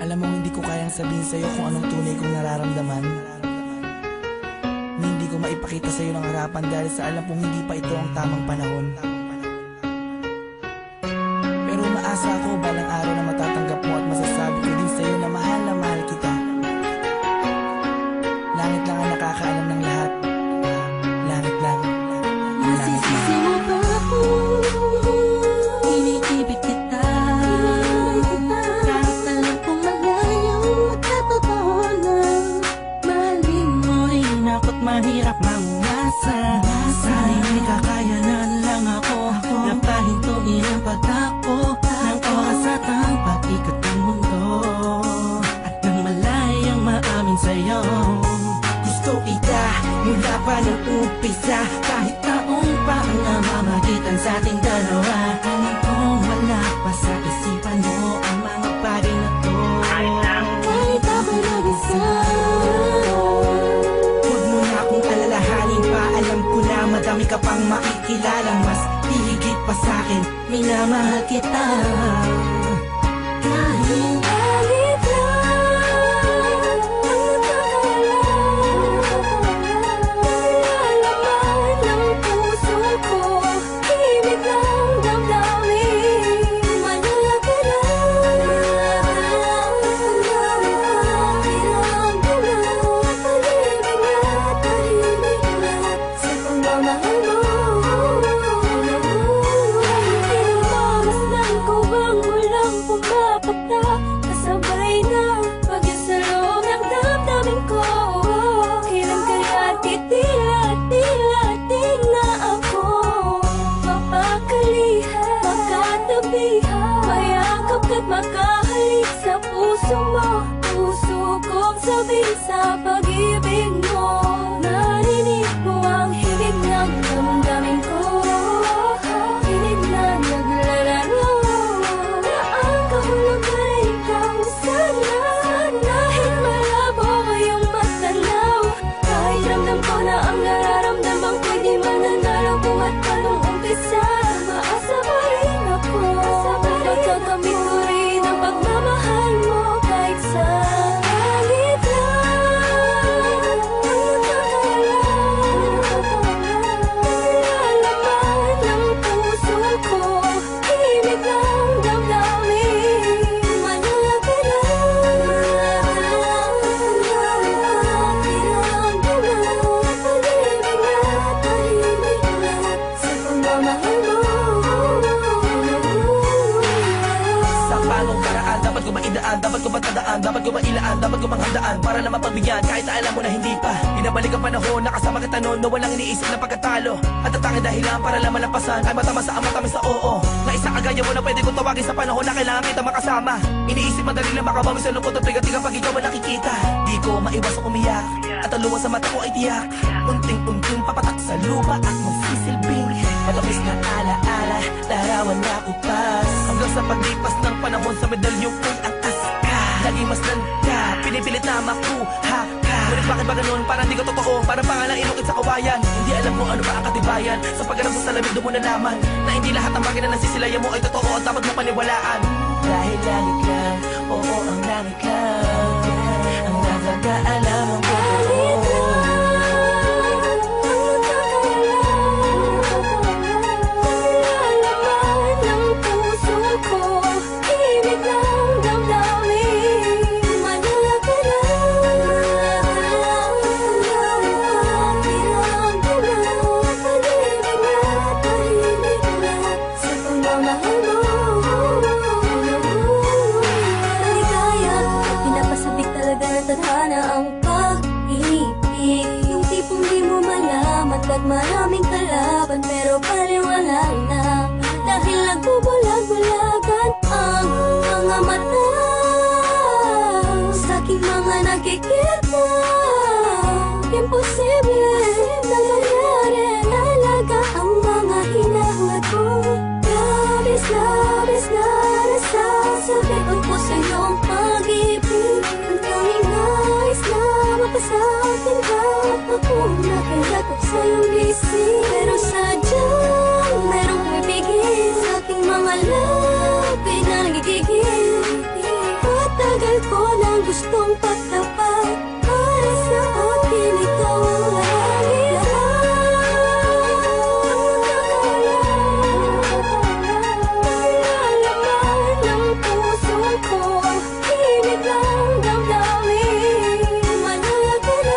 Alam mo, hindi ko kayang sabihin sa'yo kung anong tunay kong nararamdaman. Na hindi ko maipakita sa'yo ng harapan dahil sa alam kong hindi pa ito ang tamang panahon. Pero umaasa ako balang araw na matatanggap mo at masasabi ko din sa'yo na mahal kita. Langit lang ang nakakaalam ng lahat. Langit lang. Nasisisi mo ba ako? Iniibig kita. Kahit alam kong malayo at totoo na mahalin mo rin ako't mahirap mangasa. Sana'y may kakayanan lang ako na pahintuin ang pagdako ng oras at ang pag-ikot ng mundo. At nang malayang maamin sa'yo, gusto kita mula pa ng umpisa. Kahit taong pa ang namamagitan sa ating dalawa, alam kong wala pa sa isipan mo ang mga bagay na to. Kahit ako nag-isa, huwag mo na akong alalahanin pa. Alam ko na madami ka pang makikilala. Mas hihigit pa sa'kin, minamahal kita. Kahit alit lang ang nagkakalaman ng puso ko, himig ng damdamin, malaya ka lang. Ang dami kong kailangan na tahimik na sa pagmamahal mo. Pinagmamasdan ko bang walang pumapatak, kasabay na pag-isalong ng damdamin ko. Kailan kaya titila-tila-til na ako mapakalihan, magkatabihan, mayakap ka't makahalik sa puso mo. Puso kong sabihin sa pag-ibig mo, narinig mo ang himig ng damdamin ko. Hinig na naglalaro na ang kahulugan ay ikaw sana. Dahil malabo ngayong matanaw, kahit ramdam ko na ang nararamdaman ko'y di mananalo. Buhat pa nung umpisa, maasa pa rin ako. Magkakamit ko rin ang pagmamahal mo kahit sa langit lang ang nagkakalaman ng puso ko, himig ng damdamin, malaya ka lang. Pag-ibig na tahimik na sa pagmamahal mo. Sa panong paraan, dapat ko maidaan, dapat ko matandaan, dapat ko mailaan, dapat ko manghandaan para lang mapagbigyan kahit na alam mo na hindi pa. Binabalik ang panahon, nakasama kita noon na walang iniisip na pagkatalo. At ang tanging dahilan para lang malampasan ay matamasa ang matamis sa oo. Na isang kagaya mo na pwede kong tawagin sa panahon na kailangan kita makasama. Iniisip madali lang makabawi sa lungkot at bigat-bigat pag ikaw ang nakikita. Di ko maiwasang umiyak at ang luha sa mata ko ay tiyak. Unting-unting papatak sa lupa at magsisilbing matamis na alaala, larawan na kupas. Hanggang sa paglipas ng panahon sa medalyong ko'y atas ka. Lagi mas nanda, pinipilit na makuha ka. Ngunit bakit ba ganun? Parang di ko totoo, parang pangalang inukit sa kawayan. Hindi alam mo ano ba ang katibayan. Sa pagganap sa salamin doon mo nalaman na hindi lahat ng bagay na nasisilayan mo ay totoo at dapat mo paniwalaan. Dahil langit lang, oo ang langit lang ang nakakaalam ang totoo. Maraming kalaban pero paliwala na, dahil nagbubulag-bulagan ang mga mata sa aking mga nakikita. Imposible na nangyari, talaga ang mga hinahangad ko. Labis na nasasabi ko sa iyong pag-ibig. Ang tanging nais na mapasakin ka, ako nakilatok sa iyong isip. Pero sadyang merong pumipigil sa aking mga labi na nagigigil. Patagal Matagal ko nang gustong pagtapat, para sa akin ikaw ang langit. Nalalaman ng puso ko, himig ng damdamin. Manala ka na,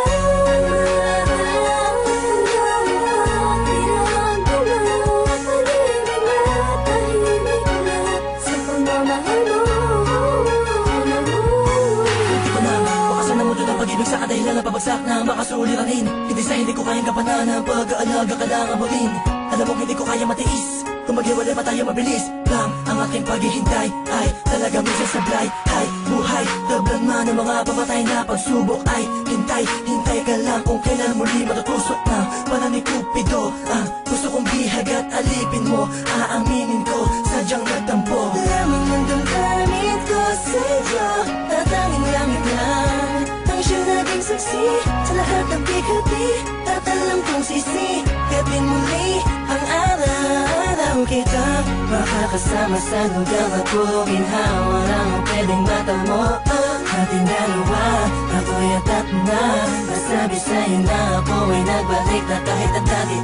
sa pagmamahal mo. Hindi ko na makasan ng mundo ng pag-ibig sa kadahilan na pabagsak na makasuliranin. Hindi sa hindi ko kayang kapanan ang pag-aalaga ka lang abutin. Alam mong hindi ko kaya matiis, kung maghiwalay pa tayo mabilis lang ang aking paghihintay. Ay talaga minsan sablay, ay buhay tablan man ang mga pamatay na pagsubok. Ay hintay, hintay ka lang kung kailan muli matutusok ng pala ni Cupido. Gusto kong bihag at alipin mo, aaminin ko sadyang nagtampo. Lamang ng damdamin ko sa'yo, tatanging langit lang ang siyang naging saksi sa lahat ng bigati. Tatalang kong sisi, gatin muli ang araw kita. Makakasama sa lugar at puro ginhawa lang ang pwedeng matamo. Ating dalawa, ako'y atat na nasabi sa'yo na ako ay nagbalik na kahit ang dati.